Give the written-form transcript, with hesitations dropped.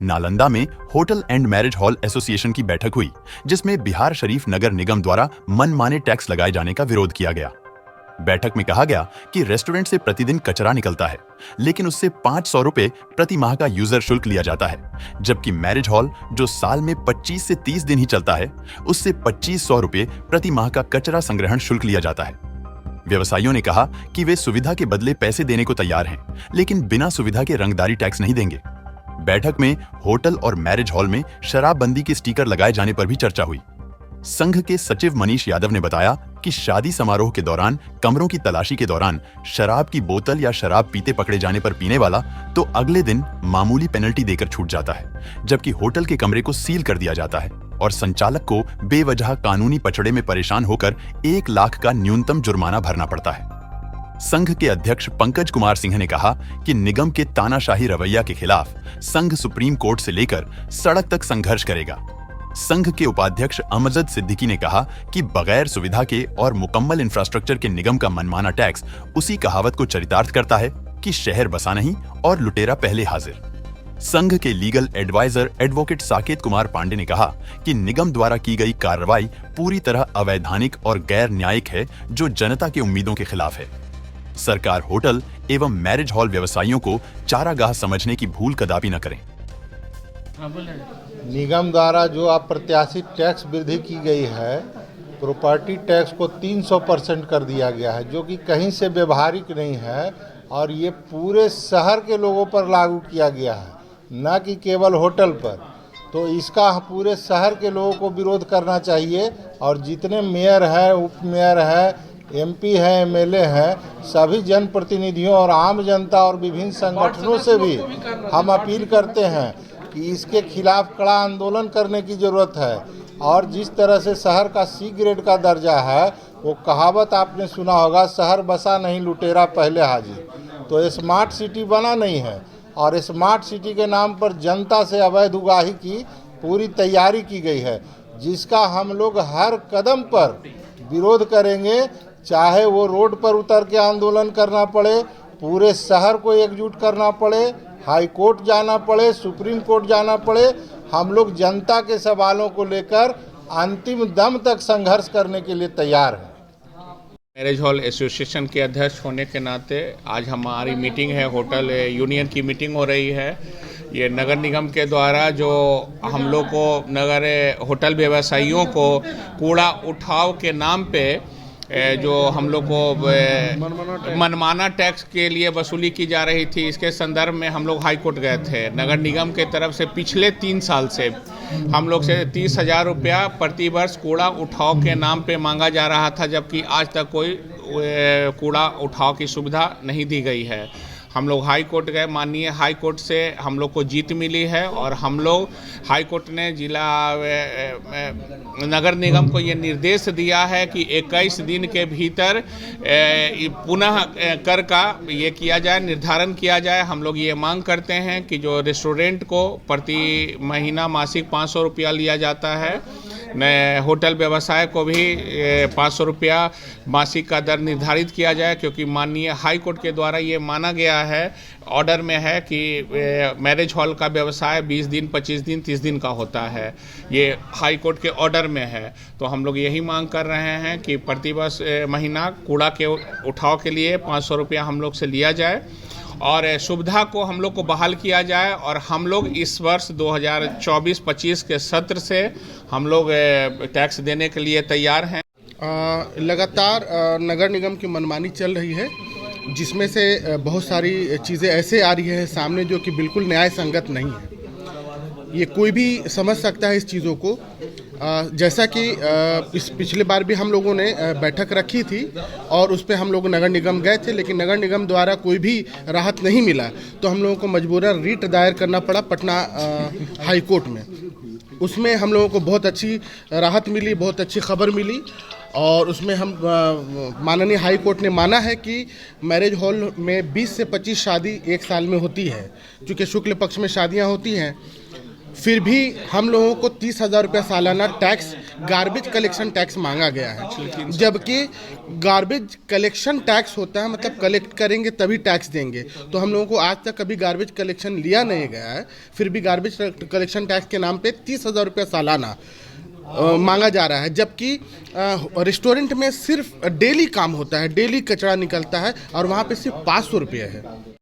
नालंदा में hotel and marriage hall association की बैठक हुई, जिसमें बिहार शरीफ नगर निगम द्वारा मनमाने टैक्स लगाए जाने का विरोध किया गया। बैठक में कहा गया कि रेस्टोरेंट से प्रतिदिन कचरा निकलता है, लेकिन उससे 500 रुपए प्रति माह का यूजर शुल्क लिया जाता है, जबकि मैरिज हॉल जो साल में 25 से 30 दिन ही चलता है, उससे 2500 रुपए प्रति माह का कचरा संग्रहण शुल्क लिया जाता है। व्यवसायियों ने कहा कि वे सुविधा के बदले पैसे देने को तैयार हैं, लेकिन बिना सुविधा के रंगदारी टैक्स नहीं देंगे। बैठक में होटल और मैरिज हॉल में शराबबंदी के स्टिकर लगाए जाने पर भी चर्चा हुई। संघ के सचिव मनीष यादव ने बताया कि शादी समारोह के दौरान कमरों की तलाशी के दौरान शराब की बोतल या शराब पीते पकड़े जाने पर पीने वाला तो अगले दिन मामूली पेनल्टी देकर छूट जाता है, जबकि होटल के कमरे को सील कर दिया जाता है और संचालक को बेवजह कानूनी पचड़े में परेशान होकर 1 लाख का न्यूनतम जुर्माना भरना पड़ता है। संघ के अध्यक्ष पंकज कुमार सिंह ने कहा कि निगम के तानाशाही रवैया के खिलाफ संघ सुप्रीम कोर्ट से लेकर सड़क तक संघर्ष करेगा। संघ के उपाध्यक्ष अमजद सिद्दीकी ने कहा कि बगैर सुविधा के और मुकम्मल इंफ्रास्ट्रक्चर के निगम का मनमाना टैक्स उसी कहावत को चरितार्थ करता है कि शहर बसा नहीं और लुटेरा पहले हाजिर। संघ के legal adviser advocate Saket Kumar Pandey ने कहा कि निगम द्वारा की गई कार्रवाई पूरी तरह अवैधानिक और गैर न्यायिक है, जो जनता की उम्मीदों के खिलाफ है। सरकार होटल एवं मैरिज हॉल व्यवसायियों को चारागाह समझने की भूल कदापि न करें। निगम द्वारा जो अप्रत्याशित टैक्स वृद्धि की गई है, प्रॉपर्टी टैक्स को 300% कर दिया गया है, जो कि कहीं से व्यवहारिक नहीं है और ये पूरे शहर के लोगों पर लागू किया गया है, न कि केवल होटल पर। तो इसका पूरे शहर के लोगों को विरोध करना चाहिए और जितने मेयर है, उप मेयर है, एमपी है, एमएलए है, सभी जनप्रतिनिधियों और आम जनता और विभिन्न संगठनों से भी हम अपील करते हैं कि इसके खिलाफ कड़ा आंदोलन करने की ज़रूरत है। और जिस तरह से शहर का सी ग्रेड का दर्जा है, वो कहावत आपने सुना होगा, शहर बसा नहीं लुटेरा पहले हाजिर। तो स्मार्ट सिटी बना नहीं है और स्मार्ट सिटी के नाम पर जनता से अवैध उगाही की पूरी तैयारी की गई है, जिसका हम लोग हर कदम पर विरोध करेंगे, चाहे वो रोड पर उतर के आंदोलन करना पड़े, पूरे शहर को एकजुट करना पड़े, हाई कोर्ट जाना पड़े, सुप्रीम कोर्ट जाना पड़े। हम लोग जनता के सवालों को लेकर अंतिम दम तक संघर्ष करने के लिए तैयार हैं। मैरिज हॉल एसोसिएशन के अध्यक्ष होने के नाते आज हमारी मीटिंग है, होटल यूनियन की मीटिंग हो रही है। ये नगर निगम के द्वारा जो हम लोग को नगर होटल व्यवसायियों को कूड़ा उठाव के नाम पे जो हम लोग को मनमाना टैक्स के लिए वसूली की जा रही थी, इसके संदर्भ में हम लोग हाई कोर्ट गए थे। नगर निगम के तरफ से पिछले 3 साल से हम लोग से 30,000 रुपया प्रति वर्ष कूड़ा उठाव के नाम पे मांगा जा रहा था, जबकि आज तक कोई कूड़ा उठाव की सुविधा नहीं दी गई है। हम लोग हाई कोर्ट गए, माननीय हाई कोर्ट से हम लोग को जीत मिली है और हम लोग हाई कोर्ट ने जिला नगर निगम को ये निर्देश दिया है कि 21 दिन के भीतर पुनः कर का ये किया जाए, निर्धारण किया जाए। हम लोग ये मांग करते हैं कि जो रेस्टोरेंट को प्रति महीना मासिक 500 रुपया लिया जाता है, नए होटल व्यवसाय को भी 500 रुपया मासिक का दर निर्धारित किया जाए, क्योंकि माननीय हाई कोर्ट के द्वारा ये माना गया है, ऑर्डर में है कि मैरिज हॉल का व्यवसाय 20 दिन, 25 दिन, 30 दिन का होता है। ये हाई कोर्ट के ऑर्डर में है। तो हम लोग यही मांग कर रहे हैं कि प्रति वर्ष महीना कूड़ा के उठाव के लिए 500 रुपया हम लोग से लिया जाए और सुविधा को हम लोग को बहाल किया जाए। और हम लोग इस वर्ष 2024-25 के सत्र से हम लोग टैक्स देने के लिए तैयार हैं। लगातार नगर निगम की मनमानी चल रही है, जिसमें से बहुत सारी चीज़ें ऐसे आ रही है सामने जो कि बिल्कुल न्याय संगत नहीं है। ये कोई भी समझ सकता है इस चीज़ों को। जैसा कि इस पिछले बार भी हम लोगों ने बैठक रखी थी और उस पर हम लोग नगर निगम गए थे, लेकिन नगर निगम द्वारा कोई भी राहत नहीं मिला, तो हम लोगों को मजबूरन रिट दायर करना पड़ा पटना हाई कोर्ट में। उसमें हम लोगों को बहुत अच्छी राहत मिली, बहुत अच्छी खबर मिली और उसमें हम माननीय हाई कोर्ट ने माना है कि मैरिज हॉल में 20 से 25 शादी एक साल में होती है। चूँकि शुक्ल पक्ष में शादियां होती हैं, फिर भी हम लोगों को 30,000 रुपये सालाना टैक्स गार्बेज कलेक्शन टैक्स मांगा गया है, जबकि गार्बेज कलेक्शन टैक्स होता है मतलब कलेक्ट करेंगे तभी टैक्स देंगे। तो हम लोगों को आज तक कभी गार्बेज कलेक्शन लिया नहीं गया है, फिर भी गार्बेज कलेक्शन टैक्स के नाम पे 30,000 रुपये सालाना मांगा जा रहा है, जबकि रेस्टोरेंट में सिर्फ डेली काम होता है, डेली कचरा निकलता है और वहाँ पे सिर्फ 500 रुपये है।